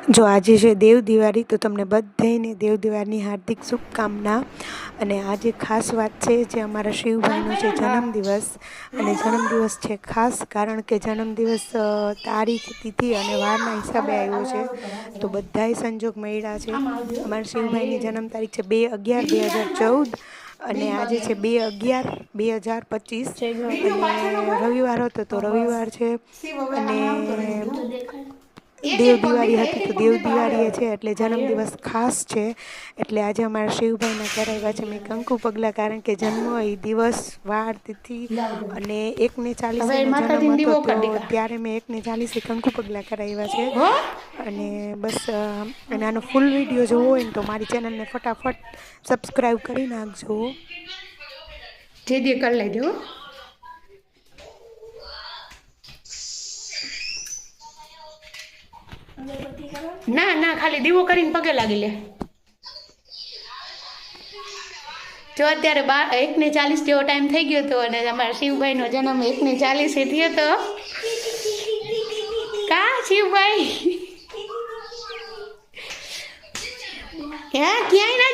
જો આજે છે દેવ દિવાળી, તો તમને બધાયને દેવ દિવાળીની હાર્દિક શુભકામના. અને આજે ખાસ વાત છે જે અમારા શિવભાઈનો છે જન્મદિવસ. અને જન્મદિવસ છે ખાસ કારણ કે જન્મદિવસ તારીખ, તિથિ અને વારના હિસાબે આવ્યો છે. તો બધાય સંજોગ મળ્યા છે. અમારા શિવભાઈની જન્મ તારીખ છે 2/11/2014 અને આજે છે 2/11/2025 અને રવિવાર હતો તો રવિવાર છે. અને દેવ દિવાળી હતી તો દેવ દિવાળી છે એટલે જન્મદિવસ ખાસ છે. એટલે આજે અમારા શિવભાઈના કરાવ્યા છે મેં કંકુ પગલાં, કારણ કે જન્મ એ દિવસ, વાર, તિથિ અને 1/40 એનો જન્મ હતો તો ત્યારે મેં 1/40 કંકુ પગલાં કરાવ્યા છે. અને બસ અને આનો ફૂલ વિડીયો જોવો હોય ને તો મારી ચેનલને ફટાફટ સબસ્ક્રાઈબ કરી નાખજો. જે દે કરી લેજો. ના ના, ખાલી દીવો કરીને પગે લાગી લે. જો અત્યારે 1:40 જેવો ટાઈમ થઈ ગયો હતો અને અમારા શિવભાઈનો જન્મ 1:40 થયો હતો. કા શિવભાઈ? ક્યાંય ના